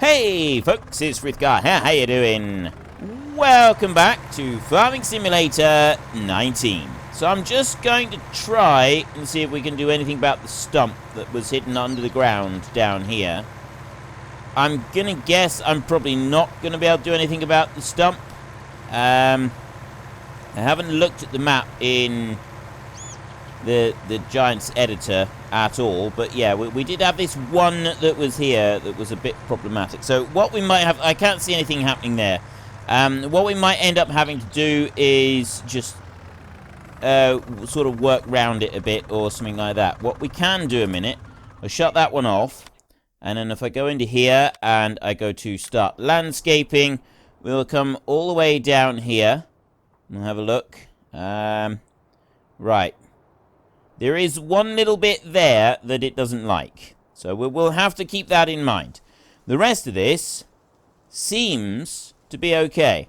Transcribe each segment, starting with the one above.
Hey folks, it's Frithgar here. How you doing? Welcome back to Farming Simulator 19. So I'm just going to try and see if we can do anything about the stump that was hidden under the ground down here. I'm gonna guess I'm probably not gonna be able to do anything about the stump. I haven't looked at the map in the Giants editor at all, but yeah, we did have this one that was here that was a bit problematic. So what we might have, I can't see anything happening there. What we might end up having to do is just sort of work round it a bit or something like that. What we can do a minute, I'll shut that one off, and then if I go into here and I go to start landscaping, we'll come all the way down here. We'll have a look. Right. There is one little bit there that it doesn't like. So we'll have to keep that in mind. The rest of this seems to be okay.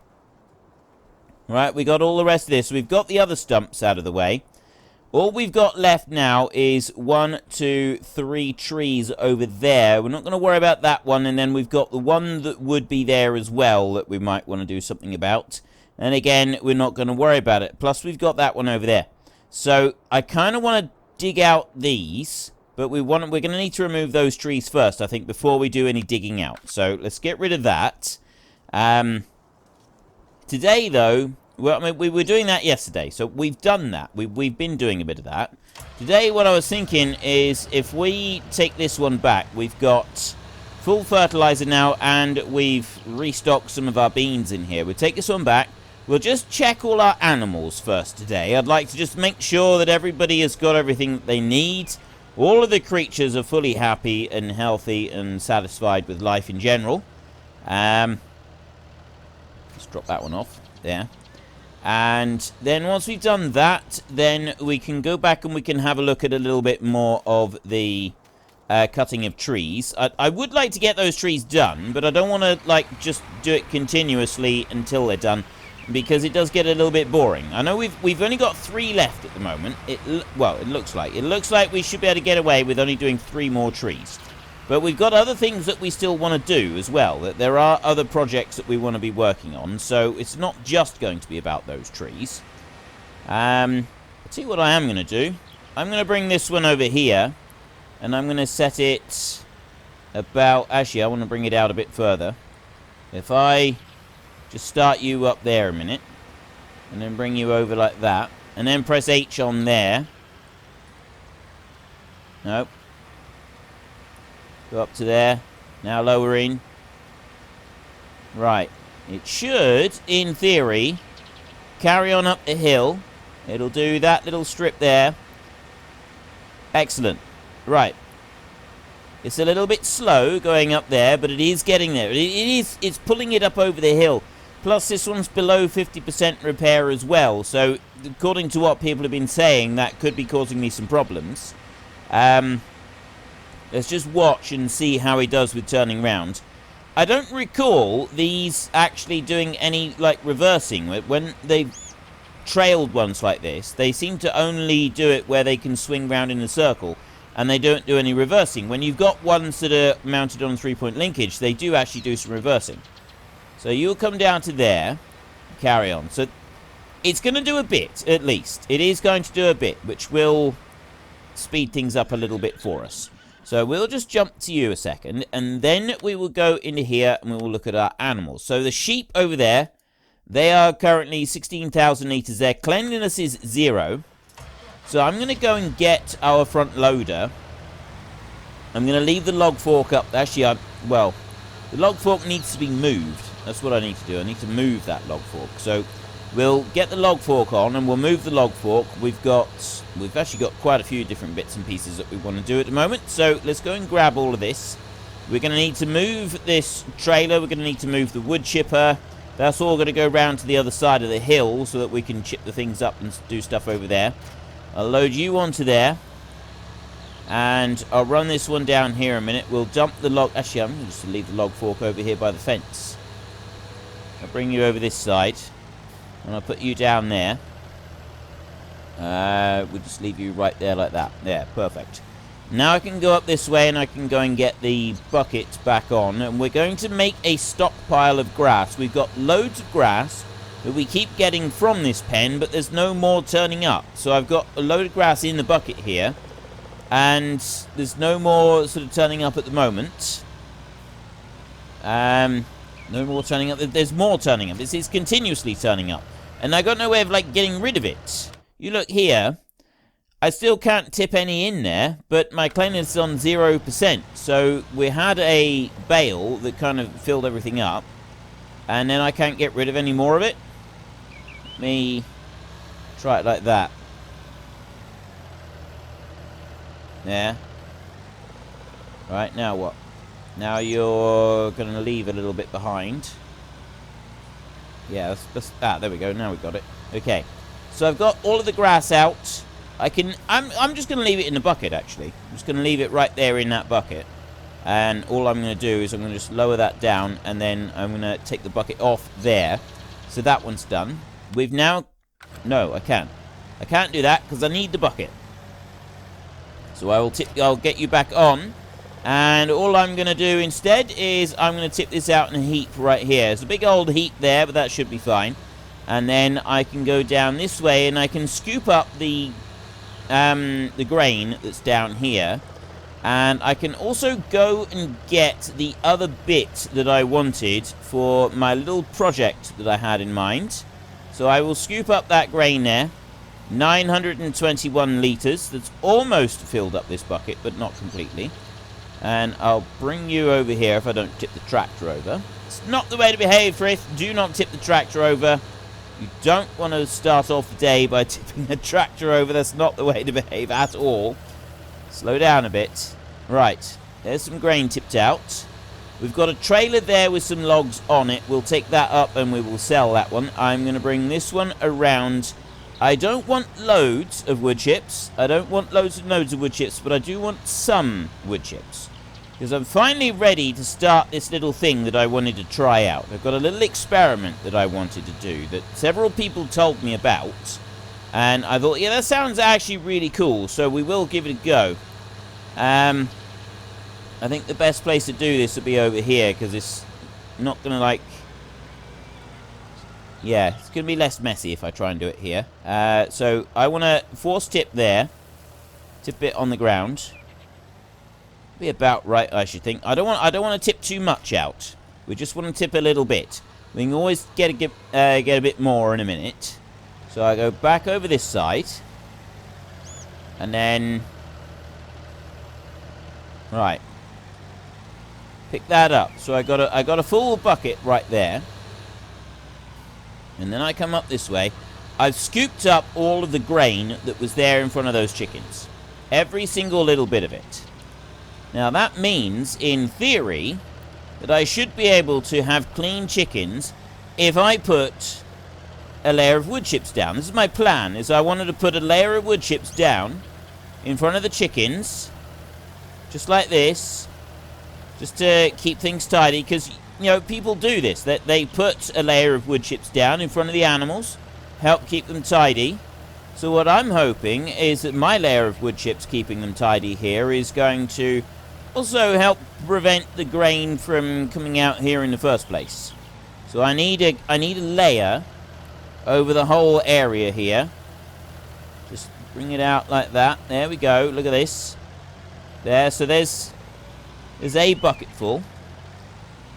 Right, we got all the rest of this. We've got the other stumps out of the way. All we've got left now is 1, 2, 3 trees over there. We're not going to worry about that one. And then we've got the one that would be there as well that we might want to do something about. And again, we're not going to worry about it. Plus, we've got that one over there. So I kind of want to dig out these, but we're going to need to remove those trees first, I think, before we do any digging out. So let's get rid of that. Today, though, well, I mean, we were doing that yesterday, so we've done that. We've been doing a bit of that. Today, what I was thinking is if we take this one back, we've got full fertilizer now, and we've restocked some of our beans in here. We'll take this one back. We'll just check all our animals first today. I'd like to just make sure that everybody has got everything that they need. All of the creatures are fully happy and healthy and satisfied with life in general. Let's drop that one off there. And then once we've done that, then we can go back and we can have a look at a little bit more of the cutting of trees. I would like to get those trees done, but I don't want to like just do it continuously until they're done, because it does get a little bit boring. I know we've only got 3 left at the moment. Well, it looks like we should be able to get away with only doing 3 more trees. But we've got other things that we still want to do as well. That there are other projects that we want to be working on. So it's not just going to be about those trees. I'll tell you what I am going to do. I'm going to bring this one over here, and I'm going to set it about... Actually, I want to bring it out a bit further. If I just start you up there a minute, and then bring you over like that, and then press H on there. Nope. Go up to there. Now lower in. Right. It should, in theory, carry on up the hill. It'll do that little strip there. Excellent. Right. It's a little bit slow going up there, but it is getting there. It's pulling it up over the hill. Plus, this one's below 50% repair as well. So, according to what people have been saying, that could be causing me some problems. Let's just watch and see how he does with turning round. I don't recall these actually doing any, like, reversing. When they've trailed ones like this, they seem to only do it where they can swing round in a circle, and they don't do any reversing. When you've got ones that are mounted on 3-point linkage, they do actually do some reversing. So you'll come down to there, carry on. So it's going to do a bit, at least. It is going to do a bit, which will speed things up a little bit for us. So we'll just jump to you a second, and then we will go into here and we will look at our animals. So the sheep over there, they are currently 16,000 litres. Their cleanliness is 0. So I'm going to go and get our front loader. I'm going to leave the log fork up. Actually, well, the log fork needs to be moved. That's what I need to do. I need to move that log fork. So we'll get the log fork on and we'll move the log fork. We've actually got quite a few different bits and pieces that we want to do at the moment. So let's go and grab all of this. We're going to need to move this trailer. We're going to need to move the wood chipper. That's all going to go round to the other side of the hill so that we can chip the things up and do stuff over there. I'll load you onto there. And I'll run this one down here a minute. We'll dump the log... Actually, I'm going to just leave the log fork over here by the fence. I'll bring you over this side. And I'll put you down there. We'll just leave you right there like that. There, perfect. Now I can go up this way and I can go and get the bucket back on. And we're going to make a stockpile of grass. We've got loads of grass that we keep getting from this pen, but there's no more turning up. So I've got a load of grass in the bucket here. And there's no more sort of turning up at the moment. No more turning up. There's more turning up. It's continuously turning up. And I got no way of, like, getting rid of it. You look here. I still can't tip any in there, but my cleanliness is on 0%. So we had a bale that kind of filled everything up, and then I can't get rid of any more of it. Let me try it like that. There. Right, now what? Now you're going to leave a little bit behind. Yeah, there we go. Now we've got it. Okay. So I've got all of the grass out. I'm just going to leave it in the bucket, actually. I'm just going to leave it right there in that bucket. And all I'm going to do is I'm going to just lower that down, and then I'm going to take the bucket off there. So that one's done. We've now... No, I can't. I can't do that because I need the bucket. So I'll get you back on. And all I'm going to do instead is I'm going to tip this out in a heap right here. There's a big old heap there, but that should be fine. And then I can go down this way and I can scoop up the grain that's down here, and I can also go and get the other bit that I wanted for my little project that I had in mind. So I will scoop up that grain there. 921 litres. That's almost filled up this bucket, but not completely. And I'll bring you over here if I don't tip the tractor over. It's not the way to behave, Frith. Do not tip the tractor over. You don't want to start off the day by tipping a tractor over. That's not the way to behave at all. Slow down a bit. Right. There's some grain tipped out. We've got a trailer there with some logs on it. We'll take that up and we will sell that one. I'm going to bring this one around. I don't want loads of wood chips. I don't want loads and loads of wood chips, but I do want some wood chips. Because I'm finally ready to start this little thing that I wanted to try out. I've got a little experiment that I wanted to do that several people told me about. And I thought, yeah, that sounds actually really cool. So we will give it a go. I think the best place to do this would be over here, because it's not going to, like... Yeah, it's going to be less messy if I try and do it here. So I want to force tip there. Tip it on the ground. Be about right, I should think. I don't want to tip too much out. We just want to tip a little bit. We can always get a bit more in a minute. So I go back over this side, and then right, pick that up. So I got a full bucket right there, and then I come up this way. I've scooped up all of the grain that was there in front of those chickens, every single little bit of it. Now that means, in theory, that I should be able to have clean chickens if I put a layer of wood chips down. This is my plan, is I wanted to put a layer of wood chips down in front of the chickens, just like this, just to keep things tidy, because, you know, people do this. They put a layer of wood chips down in front of the animals, help keep them tidy. So what I'm hoping is that my layer of wood chips keeping them tidy here is going to also help prevent the grain from coming out here in the first place. So I need a layer over the whole area here. Just bring it out like that. There we go. Look at this. There. So there's a bucketful.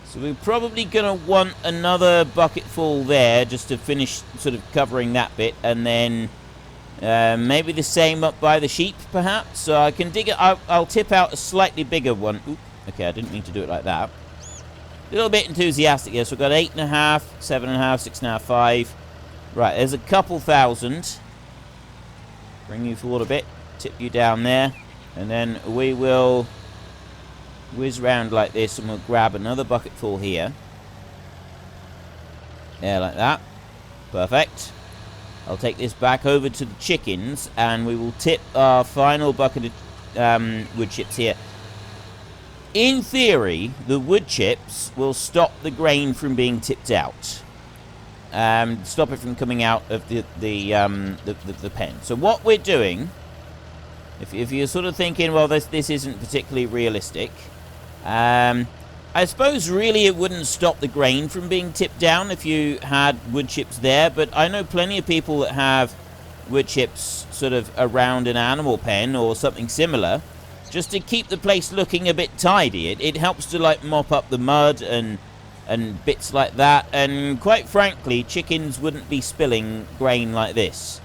So we're probably going to want another bucketful there just to finish sort of covering that bit, and then maybe the same up by the sheep, perhaps. So I can dig it. I'll tip out a slightly bigger one. Oop, okay, I didn't mean to do it like that. A little bit enthusiastic here. So we've got 8.5, 7.5, 6.5, 5. Right, there's a couple thousand. Bring you forward a bit. Tip you down there. And then we will whiz round like this, and we'll grab another bucketful here. Yeah, like that. Perfect. I'll take this back over to the chickens, and we will tip our final bucket of wood chips here. In theory, the wood chips will stop the grain from being tipped out. Stop it from coming out of the pen. So what we're doing If you're sort of thinking, well, this isn't particularly realistic, I suppose really it wouldn't stop the grain from being tipped down if you had wood chips there, but I know plenty of people that have wood chips sort of around an animal pen or something similar, just to keep the place looking a bit tidy. It helps to like mop up the mud and bits like that, and quite frankly, chickens wouldn't be spilling grain like this.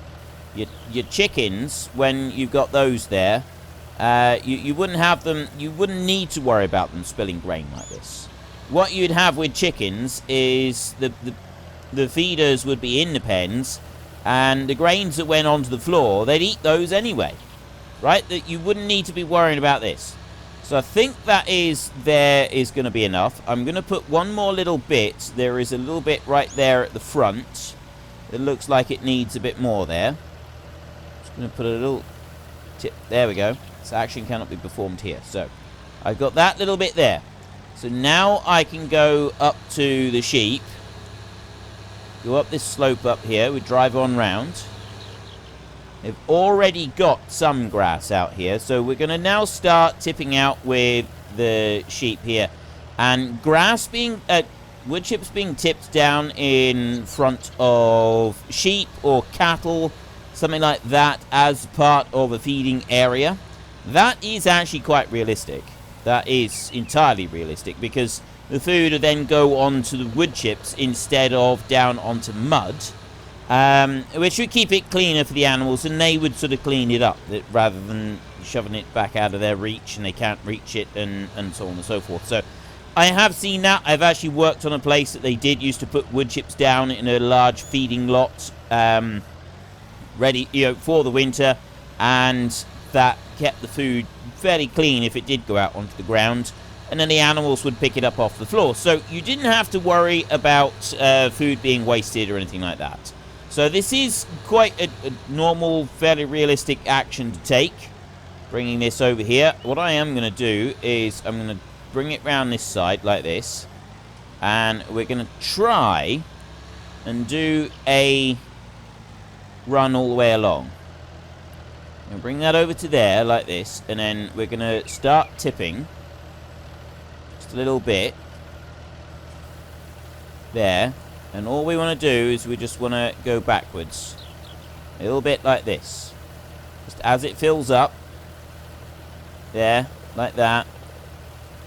Your chickens, when you've got those there, you wouldn't have them, you wouldn't need to worry about them spilling grain like this. What you'd have with chickens is the feeders would be in the pens, and the grains that went onto the floor, they'd eat those anyway, right? That you wouldn't need to be worrying about this. So I think that is going to be enough. I'm going to put one more little bit. There is a little bit right there at the front. It looks like it needs a bit more there. Just going to put a little tip. There we go. This action cannot be performed here. So I've got that little bit there. So now I can go up to the sheep. Go up this slope up here. We drive on round. They've already got some grass out here, so we're going to now start tipping out with the sheep here. And grass being, wood chips being tipped down in front of sheep or cattle, something like that, as part of a feeding area, that is actually quite realistic. That is entirely realistic, because the food would then go onto the wood chips instead of down onto mud. Which would keep it cleaner for the animals, and they would sort of clean it up rather than shoving it back out of their reach and they can't reach it and so on and so forth. So I have seen that. I've actually worked on a place that they did used to put wood chips down in a large feeding lot, ready, for the winter, and that kept the food fairly clean if it did go out onto the ground, and then the animals would pick it up off the floor. So you didn't have to worry about food being wasted or anything like that. So this is quite a normal, fairly realistic action to take. Bringing this over here. What I am going to do is I'm going to bring it round this side like this. And we're going to try and do a run all the way along. And bring that over to there like this. And then we're going to start tipping. Just a little bit. There. And all we want to do is we just want to go backwards. A little bit like this. Just as it fills up. There, like that.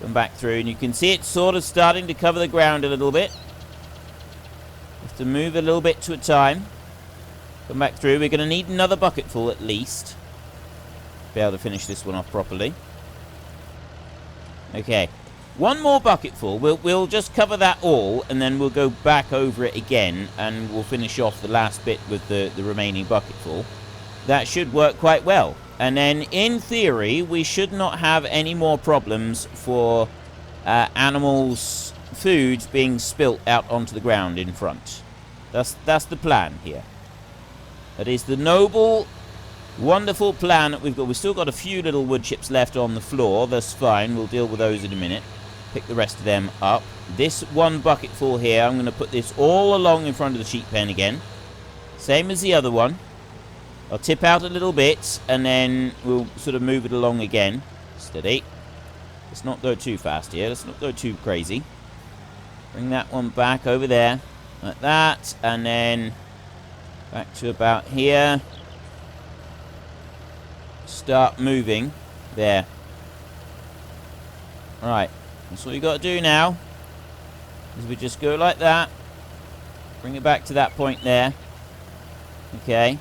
Come back through. And you can see it's sort of starting to cover the ground a little bit. Have to move a little bit to a time. Come back through. We're going to need another bucketful at least. Be able to finish this one off properly. Okay. One more bucketful. We'll just cover that all, and then we'll go back over it again, and we'll finish off the last bit with the remaining bucketful. That should work quite well. And then, in theory, we should not have any more problems for animals' food being spilt out onto the ground in front. That's the plan here. That is the noble, wonderful plan that we've got. We've still got a few little wood chips left on the floor. That's fine. We'll deal with those in a minute. Pick the rest of them up. This one bucketful here, I'm going to put this all along in front of the sheep pen again. Same as the other one. I'll tip out a little bit, and then we'll sort of move it along again. Steady. Let's not go too fast here. Let's not go too crazy. Bring that one back over there. Like that. And then back to about here. Start moving. There. Right. That's what you got to do now. Is we just go like that. Bring it back to that point there. Okay.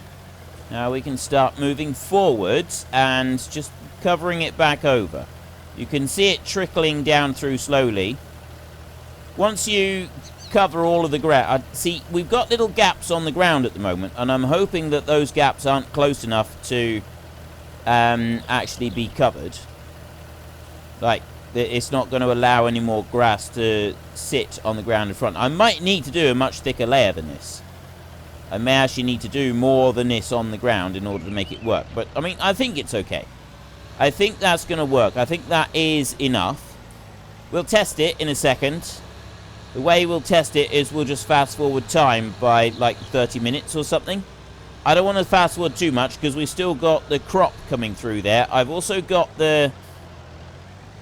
Now we can start moving forwards and just covering it back over. You can see it trickling down through slowly. Once you cover all of the ground... See, we've got little gaps on the ground at the moment, and I'm hoping that those gaps aren't close enough to actually be covered. Like, it's not going to allow any more grass to sit on the ground in front. I might need to do a much thicker layer than this. I may actually need to do more than this on the ground in order to make it work. But, I mean, I think it's okay. I think that's going to work. I think that is enough. We'll test it in a second. The way we'll test it is we'll just fast forward time by, like, 30 minutes or something. I don't want to fast forward too much because we've still got the crop coming through there. I've also got the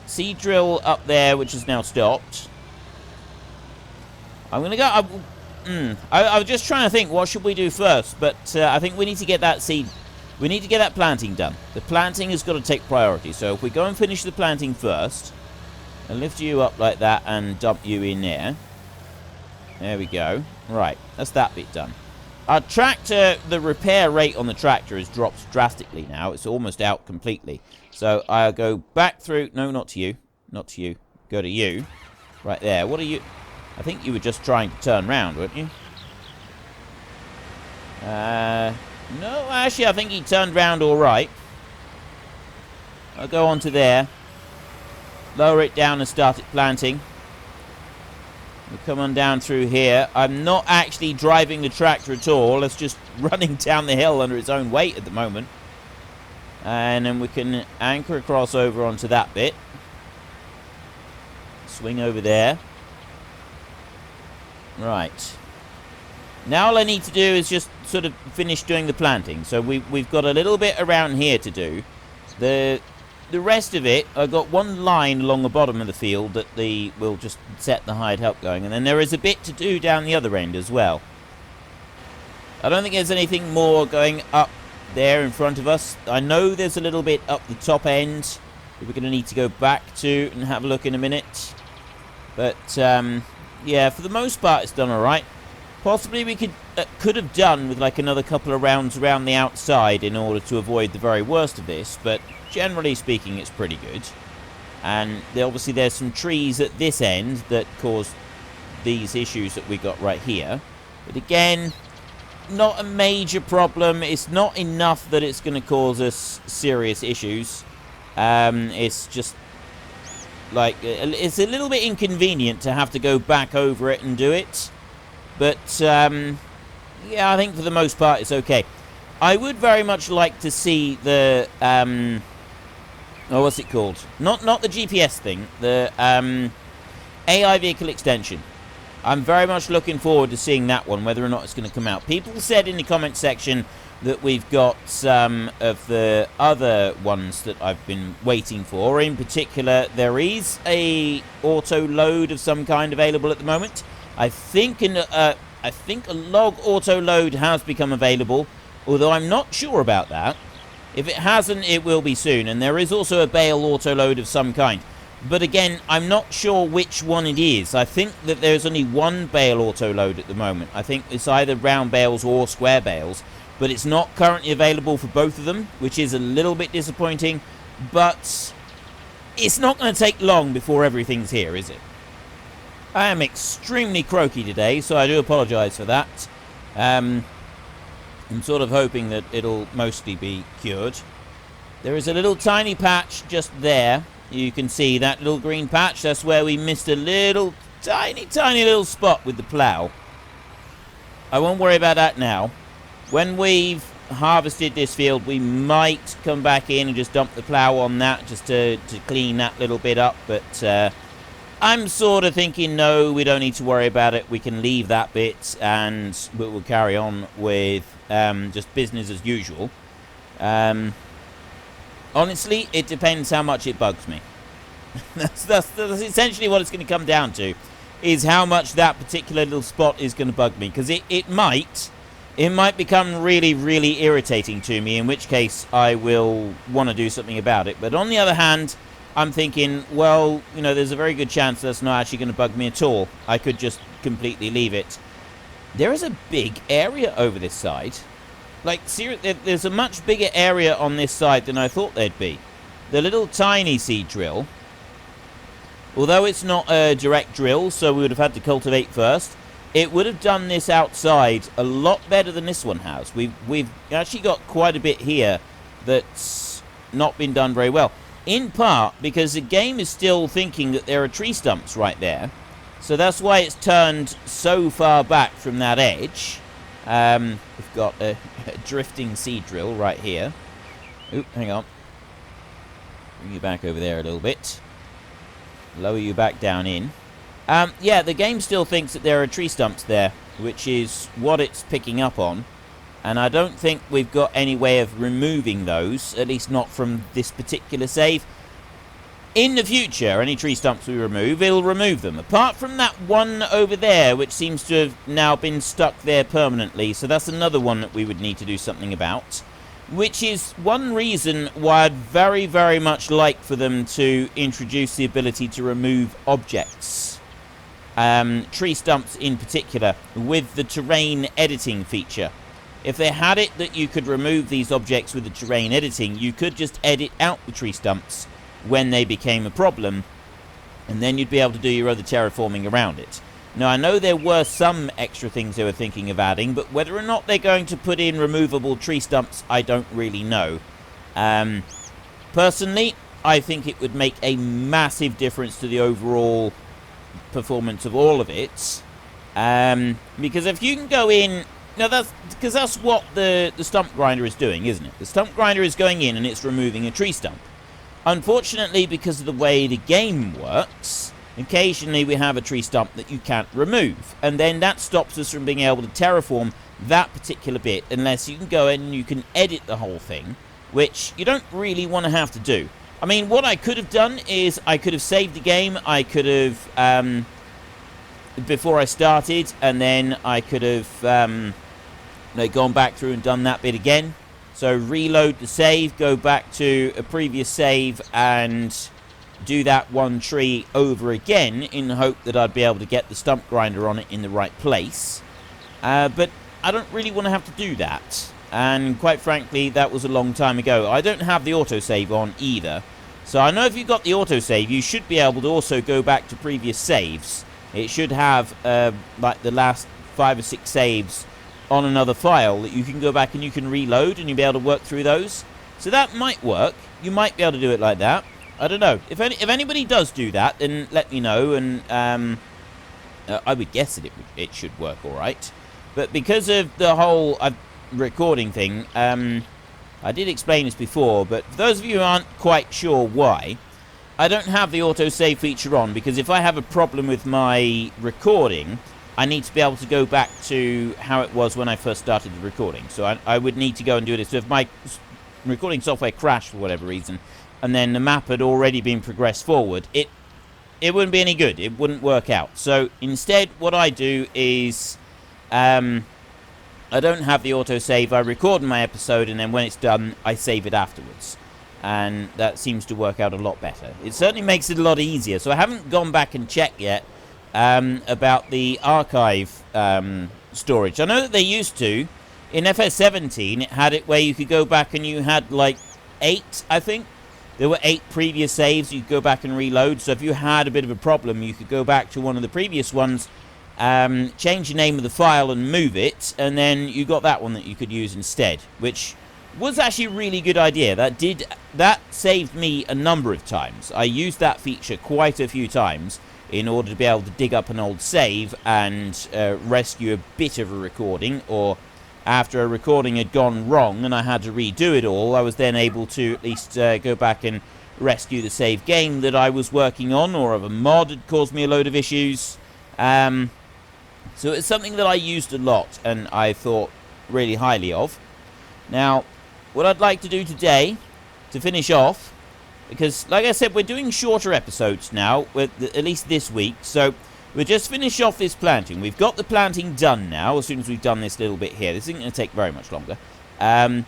seed drill up there, which is now stopped. I'm going to go... I was just trying to think, what should we do first? But I think we need to get that seed... We need to get that planting done. The planting has got to take priority. So if we go and finish the planting first, and lift you up like that and dump you in there. There we go. Right, that's that bit done. Our tractor, the repair rate on the tractor has dropped drastically now. It's almost out completely. So I'll go back through... No, not to you. Not to you. Go to you. Right there. What are you... I think you were just trying to turn round, weren't you? No, actually, I think he turned round all right. I'll go on to there. Lower it down and start it planting. We'll come on down through here. I'm not actually driving the tractor at all. It's just running down the hill under its own weight at the moment. And then we can anchor across over onto that bit. Swing over there. Right. Now all I need to do is just sort of finish doing the planting. So we've got a little bit around here to do. The rest of it, I've got one line along the bottom of the field that will just set the hired help going. And then there is a bit to do down the other end as well. I don't think there's anything more going up there in front of us. I know there's a little bit up the top end that we're going to need to go back to and have a look in a minute. But, yeah, for the most part it's done alright. Possibly we could have done with like another couple of rounds around the outside in order to avoid the very worst of this, but generally speaking it's pretty good. And obviously there's some trees at this end that cause these issues that we got right here. But again, not a major problem. It's not enough that it's going to cause us serious issues. It's just like it's a little bit inconvenient to have to go back over it and do it. But, yeah, I think for the most part it's okay. I would very much like to see the, oh, what's it called? Not the GPS thing, the, AI vehicle extension. I'm very much looking forward to seeing that one, whether or not it's going to come out. People said in the comment section that we've got some of the other ones that I've been waiting for. In particular, there is a auto load of some kind available at the moment. I think a log auto load has become available, although I'm not sure about that. If it hasn't, it will be soon. And there is also a bale auto load of some kind. But again, I'm not sure which one it is. I think that there's only one bale auto load at the moment. I think it's either round bales or square bales. But it's not currently available for both of them, which is a little bit disappointing. But it's not going to take long before everything's here, is it? I am extremely croaky today, so I do apologise for that. I'm sort of hoping that it'll mostly be cured. There is a little tiny patch just there. You can see that little green patch. That's where we missed a little tiny little spot with the plough. I won't worry about that now. When we've harvested this field, we might come back in and just dump the plough on that just to clean that little bit up. But I'm sort of thinking, no, we don't need to worry about it. We can leave that bit and we'll carry on with just business as usual. Honestly, it depends how much it bugs me. that's essentially what it's going to come down to, is how much that particular little spot is going to bug me. Because it might become really, really irritating to me, in which case I will want to do something about it. But on the other hand, I'm thinking, well, you know, there's a very good chance that's not actually going to bug me at all. I could just completely leave it. There is a big area over this side. Like, seriously, there's a much bigger area on this side than I thought there'd be. The little tiny seed drill, although it's not a direct drill, so we would have had to cultivate first, it would have done this outside a lot better than this one has. We've actually got quite a bit here that's not been done very well. In part because the game is still thinking that there are tree stumps right there. So that's why it's turned so far back from that edge. We've got a drifting seed drill right here. Oop, hang on. Bring you back over there a little bit. Lower you back down in. Yeah, the game still thinks that there are tree stumps there, which is what it's picking up on. And I don't think we've got any way of removing those, at least not from this particular save. In the future, any tree stumps we remove, it'll remove them. Apart from that one over there, which seems to have now been stuck there permanently. So that's another one that we would need to do something about. Which is one reason why I'd very, very much like for them to introduce the ability to remove objects. Tree stumps in particular, with the terrain editing feature. If they had it that you could remove these objects with the terrain editing, you could just edit out the tree stumps when they became a problem, and then you'd be able to do your other terraforming around it. Now, I know there were some extra things they were thinking of adding, but whether or not they're going to put in removable tree stumps, I don't really know. Personally, I think it would make a massive difference to the overall performance of all of it. Because if you can go in... Now, that's what the stump grinder is doing, isn't it? The stump grinder is going in and it's removing a tree stump. Unfortunately, because of the way the game works, occasionally we have a tree stump that you can't remove. And then that stops us from being able to terraform that particular bit unless you can go in and you can edit the whole thing, which you don't really want to have to do. I mean, what I could have done is I could have saved the game. I could have, before I started, and then I could have gone back through and done that bit again. So reload the save, go back to a previous save and do that one tree over again in the hope that I'd be able to get the stump grinder on it in the right place. But I don't really want to have to do that. And quite frankly, that was a long time ago. I don't have the autosave on either. So I know if you've got the autosave, you should be able to also go back to previous saves. It should have like the last 5 or 6 saves on another file that you can go back and you can reload and you'll be able to work through those. So that might work. You might be able to do it like that. I don't know. If anybody does do that, then let me know. And I would guess that it should work all right. But because of the whole recording thing, I did explain this before, but for those of you who aren't quite sure why, I don't have the autosave feature on because if I have a problem with my recording, I need to be able to go back to how it was when I first started the recording. So I would need to go and do this. So if my recording software crashed for whatever reason, and then the map had already been progressed forward, it wouldn't be any good. It wouldn't work out. So instead, what I do is I don't have the autosave. I record my episode, and then when it's done, I save it afterwards. And that seems to work out a lot better. It certainly makes it a lot easier. So I haven't gone back and checked yet about the archive storage. I know that they used to. In FS17, it had it where you could go back and you had like 8, I think. There were 8 previous saves you could go back and reload. So if you had a bit of a problem, you could go back to one of the previous ones, change the name of the file and move it, and then you got that one that you could use instead, which was actually a really good idea. That saved me a number of times. I used that feature quite a few times in order to be able to dig up an old save and rescue a bit of a recording, or after a recording had gone wrong and I had to redo it all, I was then able to at least go back and rescue the save game that I was working on, or if a mod had caused me a load of issues. So it's something that I used a lot and I thought really highly of. Now, what I'd like to do today, to finish off, because, like I said, we're doing shorter episodes now, at least this week, so we'll just finish off this planting. We've got the planting done now, as soon as we've done this little bit here. This isn't going to take very much longer. And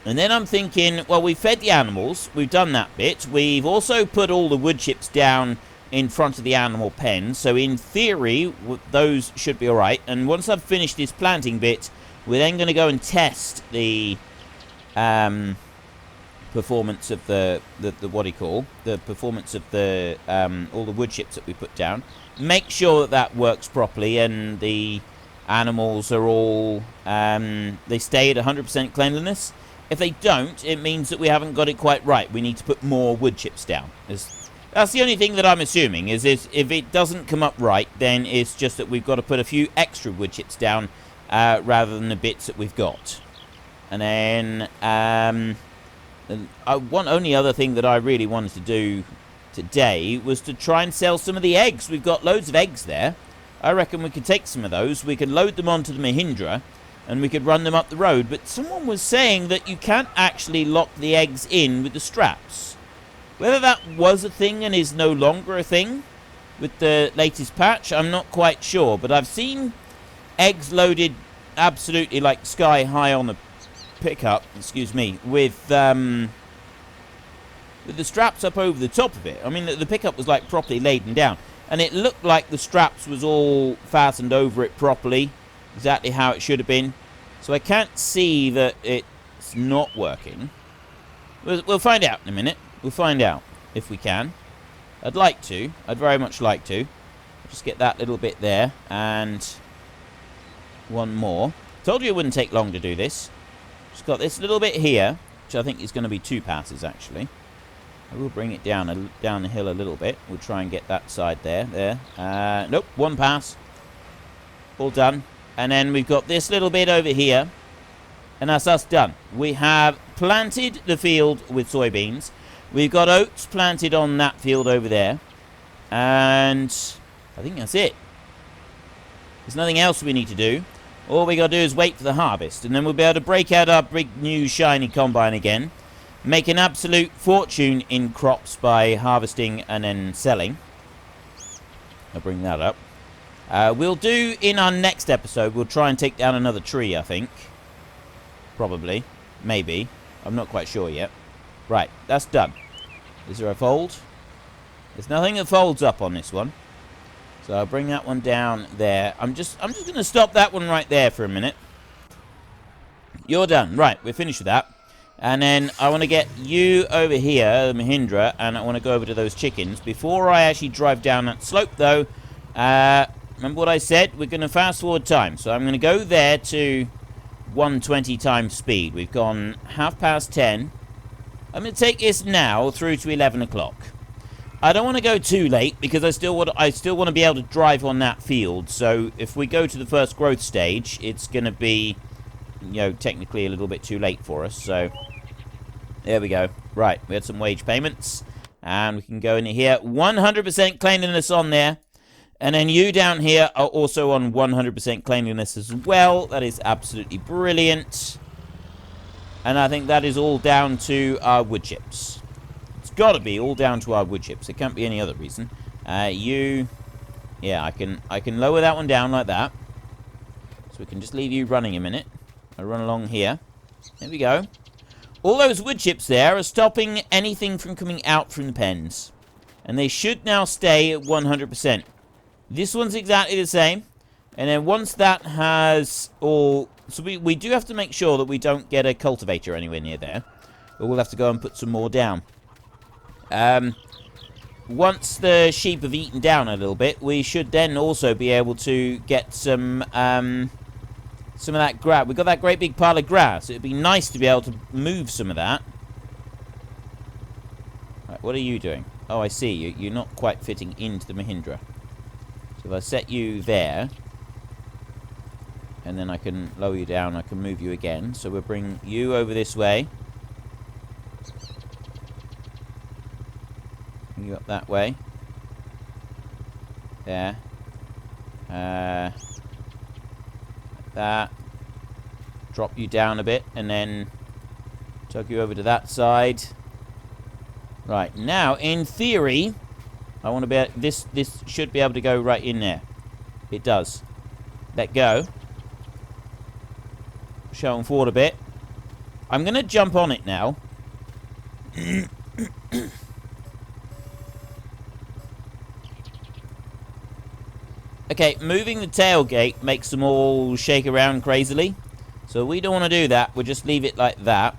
then I'm thinking, well, we've fed the animals, we've done that bit. We've also put all the wood chips down in front of the animal pen, so in theory, those should be alright. And once I've finished this planting bit, we're then going to go and test the performance of the performance of the all the wood chips that we put down. Make sure that that works properly and the animals are all they stay at 100% cleanliness. If they don't, it means that we haven't got it quite right. We need to put more wood chips down. That's the only thing that I'm assuming, is if it doesn't come up right, then it's just that we've got to put a few extra wood chips down rather than the bits that we've got. And then only other thing that I really wanted to do today was to try and sell some of the eggs. We've got loads of eggs there. I reckon we could take some of those. We could load them onto the Mahindra, and we could run them up the road. But someone was saying that you can't actually lock the eggs in with the straps. Whether that was a thing and is no longer a thing with the latest patch, I'm not quite sure. But I've seen eggs loaded absolutely like sky high on the pickup, excuse me, with the straps up over the top of it. I mean, the pickup was like properly laden down, and it looked like the straps was all fastened over it properly, exactly how it should have been. So I can't see that it's not working. We'll find out in a minute. We'll find out if we can. I'd like to. I'd very much like to. Just get that little bit there, and one more. Told you it wouldn't take long to do this. Just got this little bit here, which I think is going to be 2 passes actually. I will bring it down the hill a little bit. We'll try and get that side there. Nope, 1 pass. All done. And then we've got this little bit over here, and that's us done. We have planted the field with soybeans. We've got oats planted on that field over there, and I think that's it. There's nothing else we need to do. All we got to do is wait for the harvest, and then we'll be able to break out our big new shiny combine again, make an absolute fortune in crops by harvesting and then selling. I'll bring that up. We'll do in our next episode, we'll try and take down another tree, I think. Probably. Maybe. I'm not quite sure yet. Right, that's done. Is there a fold? There's nothing that folds up on this one. So I'll bring that one down there. I'm just going to stop that one right there for a minute. You're done. Right, we're finished with that. And then I want to get you over here, the Mahindra, and I want to go over to those chickens. Before I actually drive down that slope, though, remember what I said? We're going to fast forward time. So I'm going to go there to 120 times speed. We've gone 10:30. I'm going to take this now through to 11 o'clock. I don't want to go too late because I still want to be able to drive on that field. So if we go to the first growth stage, it's going to be, you know, technically a little bit too late for us. So there we go. Right, we had some wage payments, and we can go into here. 100% cleanliness on there, and then you down here are also on 100% cleanliness as well. That is absolutely brilliant, and I think that is all down to our wood chips. Got to be all down to our wood chips. It can't be any other reason. Yeah, I can lower that one down like that, so we can just leave you running a minute. I run along here. There we go. All those wood chips there are stopping anything from coming out from the pens, and they should now stay at 100%. This one's exactly the same, and then once that has all, so we do have to make sure that we don't get a cultivator anywhere near there, but we'll have to go and put some more down. Once the sheep have eaten down a little bit, we should then also be able to get some of that grass. We've got that great big pile of grass. It'd be nice to be able to move some of that. Right, what are you doing? Oh, I see. You're not quite fitting into the Mahindra. So if I set you there, and then I can lower you down, I can move you again. So we'll bring you over this way. You up that way. There. Like that. Drop you down a bit, and then tug you over to that side. Right, now, in theory, I want to be... This should be able to go right in there. It does. Let go. Show them forward a bit. I'm going to jump on it now. Okay, moving the tailgate makes them all shake around crazily. So we don't want to do that. We'll just leave it like that.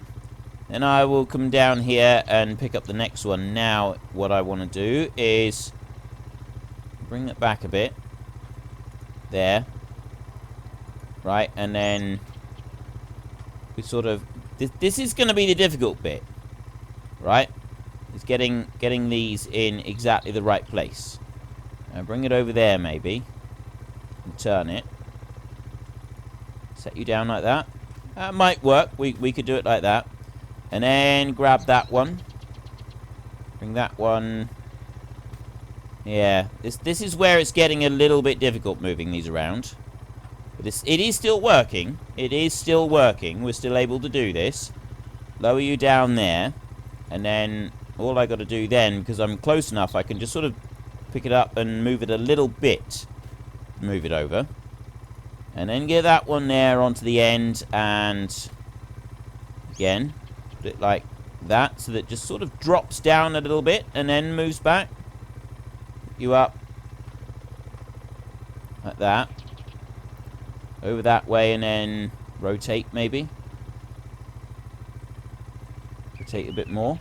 Then I will come down here and pick up the next one. Now, what I want to do is bring it back a bit. There. Right, and then we sort of... This is going to be the difficult bit. Right? It's getting these in exactly the right place. Now bring it over there, maybe. And turn it. Set you down like that. That might work. We could do it like that. And then grab that one. Bring that one. Yeah. This is where it's getting a little bit difficult moving these around. But it is still working. It is still working. We're still able to do this. Lower you down there. And then all I got to do then, because I'm close enough, I can just sort of pick it up and move it a little bit. Move it over. And then get that one there onto the end. And again, put it like that, so that it just sort of drops down a little bit and then moves back. You up. Like that. Over that way and then rotate maybe. Rotate a bit more.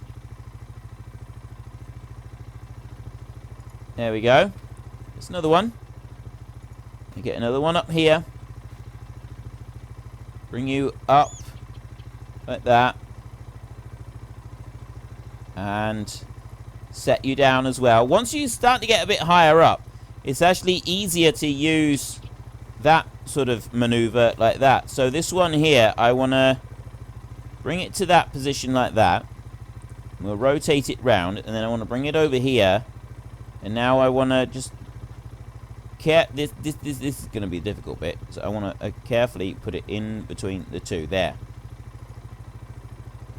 There we go. There's another one. You get another one up here. Bring you up. Like that. And set you down as well. Once you start to get a bit higher up, it's actually easier to use that sort of maneuver like that. So this one here, I want to bring it to that position like that. We'll rotate it round, and then I want to bring it over here. And now I want to just this is going to be a difficult bit. So I want to carefully put it in between the two there.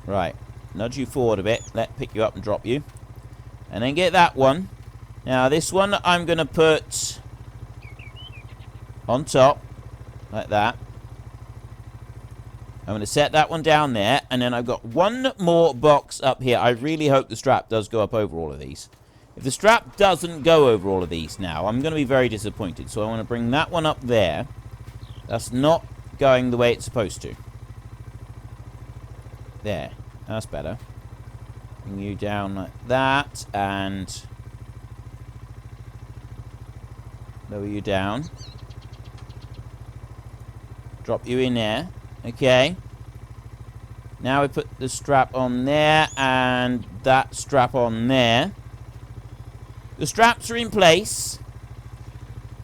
Right. Nudge you forward a bit. Pick you up and drop you. And then get that one. Now this one I'm going to put on top. Like that. I'm going to set that one down there. And then I've got one more box up here. I really hope the strap does go up over all of these. If the strap doesn't go over all of these now, I'm going to be very disappointed. So I want to bring that one up there. That's not going the way it's supposed to. There. That's better. Bring you down like that. And lower you down. Drop you in there. Okay. Now we put the strap on there. And that strap on there. The straps are in place.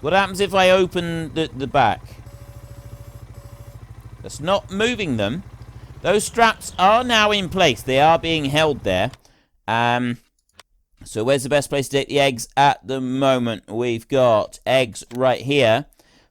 What happens if I open the back? That's not moving them. Those straps are now in place. They are being held there. So where's the best place to take the eggs at the moment? We've got eggs right here.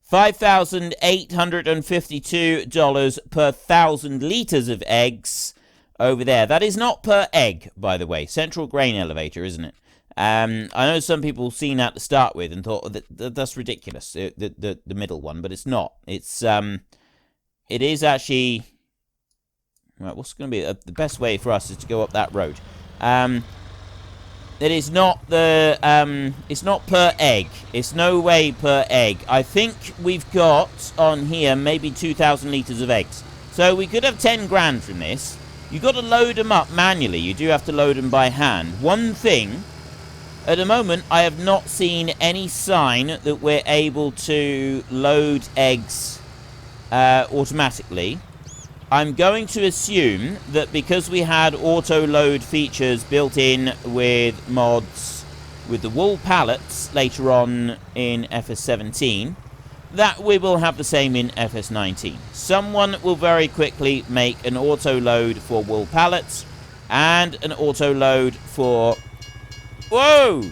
$5,852 per 1,000 litres of eggs over there. That is not per egg, by the way. Central grain elevator, isn't it? I know some people seen that to start with and thought that's ridiculous, the middle one, but it's not. It's it is actually right. What's going to be the best way for us is to go up that road. It is not the it's not per egg. It's no way per egg. I think we've got on here maybe 2,000 litres of eggs, so we could have 10 grand from this. You've got to load them up manually. You do have to load them by hand. One thing. At the moment, I have not seen any sign that we're able to load eggs automatically. I'm going to assume that because we had auto-load features built in with mods with the wool pallets later on in FS17, that we will have the same in FS19. Someone will very quickly make an auto-load for wool pallets and an auto-load for... Whoa!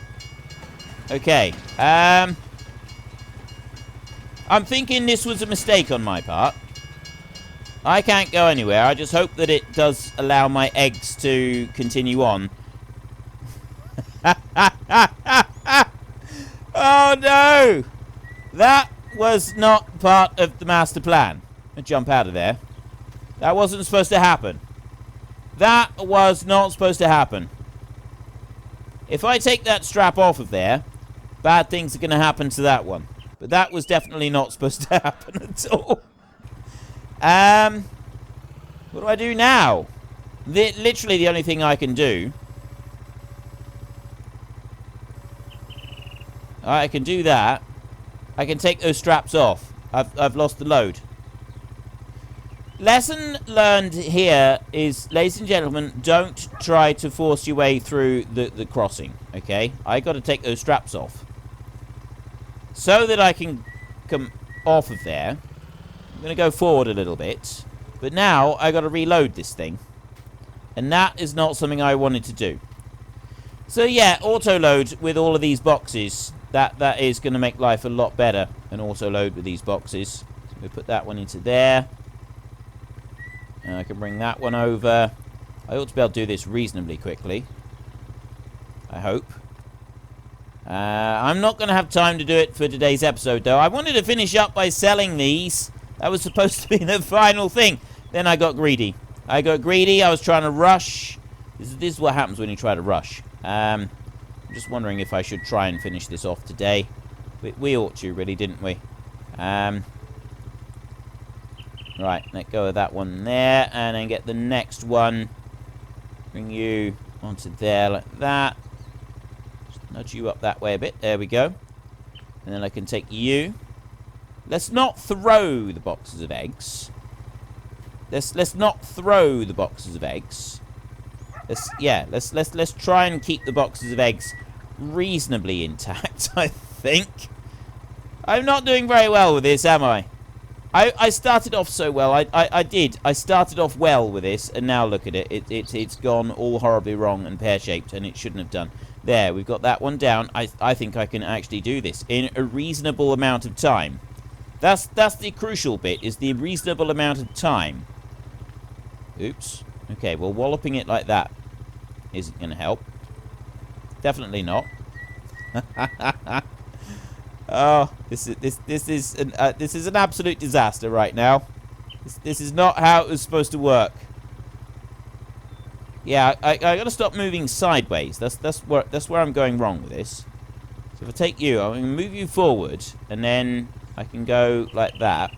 Okay. I'm thinking this was a mistake on my part. I can't go anywhere. I just hope that it does allow my eggs to continue on. Oh no! That was not part of the master plan. I'll jump out of there. That wasn't supposed to happen. That was not supposed to happen. If I take that strap off of there, bad things are going to happen to that one. But that was definitely not supposed to happen at all. What do I do now? Literally the only thing I can do. I can do that. I can take those straps off. I've lost the load. Lesson learned here is, ladies and gentlemen, don't try to force your way through the crossing, okay? I got to take those straps off so that I can come off of there. I'm going to go forward a little bit, but now I got to reload this thing, and that is not something I wanted to do. So yeah, auto load with all of these boxes. That is going to make life a lot better. An auto load with these boxes. We put that one into there. And I can bring that one over. I ought to be able to do this reasonably quickly. I hope. I'm not going to have time to do it for today's episode, though. I wanted to finish up by selling these. That was supposed to be the final thing. Then I got greedy. I was trying to rush. This is what happens when you try to rush. I'm just wondering if I should try and finish this off today. We ought to, really, didn't we? Right, let go of that one there, and then get the next one. Bring you onto there like that. Just nudge you up that way a bit. There we go. And then I can take you. Let's not throw the boxes of eggs. Let's not throw the boxes of eggs. Let's try and keep the boxes of eggs reasonably intact, I think. I'm not doing very well with this, am I? I started off so well. I did. I started off well with this, and now look at it. It's gone all horribly wrong and pear-shaped, and it shouldn't have done. There, we've got that one down. I think I can actually do this in a reasonable amount of time. That's the crucial bit, is the reasonable amount of time. Oops. Okay, well, walloping it like that isn't going to help. Definitely not. Oh, this is an absolute disaster right now. This is not how it was supposed to work. Yeah, I gotta stop moving sideways. That's where I'm going wrong with this. So if I take you, I'm gonna move you forward, and then I can go like that,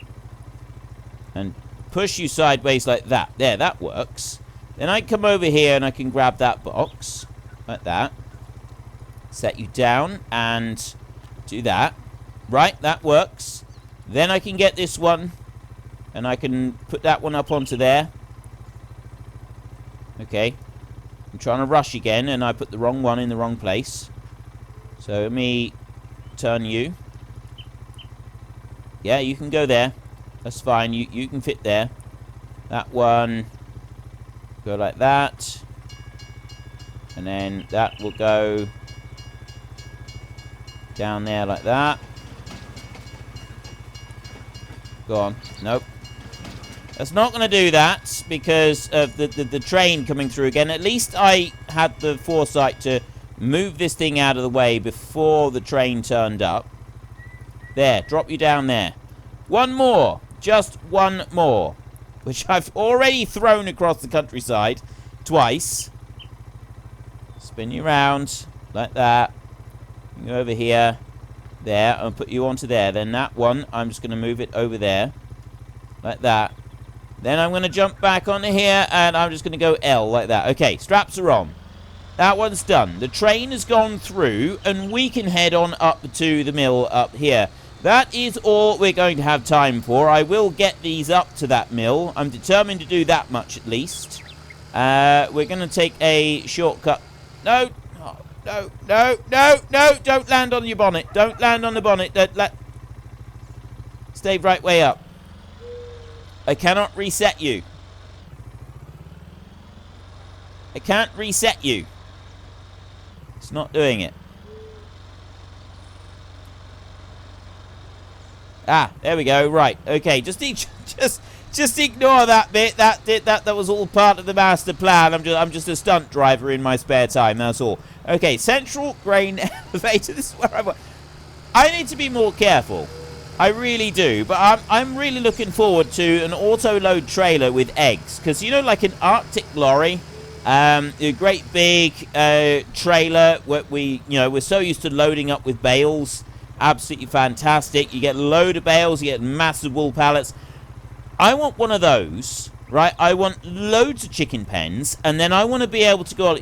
and push you sideways like that. There, that works. Then I come over here and I can grab that box like that. Set you down and do that. Right, that works. Then I can get this one, and I can put that one up onto there. Okay. I'm trying to rush again, and I put the wrong one in the wrong place. So let me turn you. Yeah, you can go there. That's fine. You can fit there. That one, go like that. And then that will go down there like that. Go on. Nope. That's not going to do that because of the train coming through again. At least I had the foresight to move this thing out of the way before the train turned up. There. Drop you down there. One more. Just one more. Which I've already thrown across the countryside twice. Spin you around like that. Go over here. There, and put you onto there. Then that one, I'm just going to move it over there. Like that. Then I'm going to jump back onto here, and I'm just going to go L like that. Okay, straps are on. That one's done. The train has gone through, and we can head on up to the mill up here. That is all we're going to have time for. I will get these up to that mill. I'm determined to do that much at least. We're going to take a shortcut. No. No, don't land on your bonnet. Don't land on the bonnet. Stay right way up. I cannot reset you. I can't reset you. It's not doing it. Ah, there we go. Right. Okay, just ignore that bit. That was all part of the master plan. I'm just a stunt driver in my spare time. That's all. Okay, central grain elevator. This is where I need to be more careful. I really do. But I'm really looking forward to an auto-load trailer with eggs. Because, you know, like an Arctic lorry, a great big trailer where we're so used to loading up with bales. Absolutely fantastic. You get a load of bales. You get massive wool pallets. I want one of those, right? I want loads of chicken pens. And then I want to be able to go...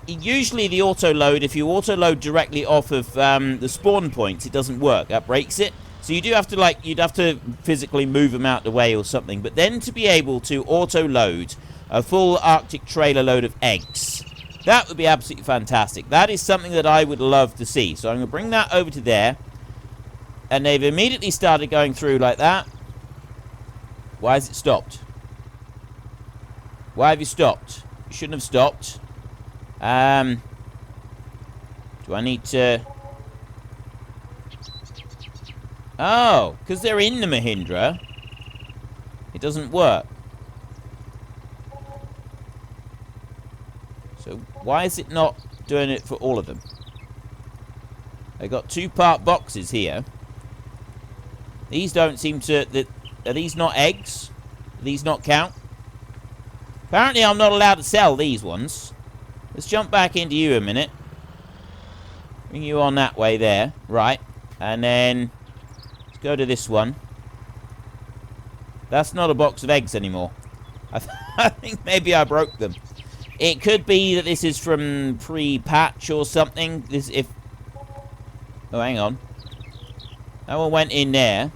Usually the auto-load, if you auto-load directly off of the spawn points, it doesn't work. That breaks it. So you do have to, you'd have to physically move them out the way or something. But then to be able to auto-load a full Arctic trailer load of eggs, that would be absolutely fantastic. That is something that I would love to see. So I'm going to bring that over to there. And they've immediately started going through like that. Why has it stopped? Why have you stopped? You shouldn't have stopped. Do I need to... Oh, because they're in the Mahindra, it doesn't work. So why is it not doing it for all of them? They got 2-part boxes here. These don't seem to... Are these not eggs? Do these not count? Apparently I'm not allowed to sell these ones. Let's jump back into you a minute. Bring you on that way there. Right. And then... let's go to this one. That's not a box of eggs anymore. I think maybe I broke them. It could be that this is from pre-patch or something. Oh, hang on. That one went in there.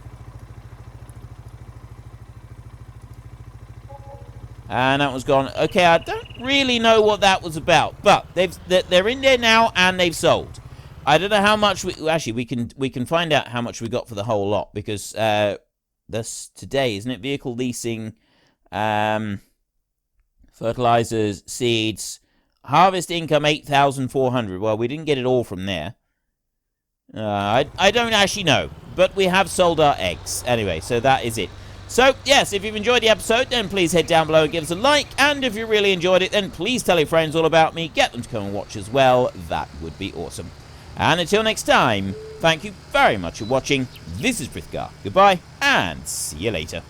And that was gone. Okay, I don't really know what that was about. But they're in there now and they've sold. I don't know how much actually we can find out how much we got for the whole lot, because that's today, isn't it? Vehicle leasing, fertilizers, seeds, harvest income 8,400. Well, we didn't get it all from there. I don't actually know, but we have sold our eggs anyway, so that is it. So, yes, if you've enjoyed the episode, then please head down below and give us a like. And if you really enjoyed it, then please tell your friends all about me. Get them to come and watch as well. That would be awesome. And until next time, thank you very much for watching. This is Frithgar. Goodbye, and see you later.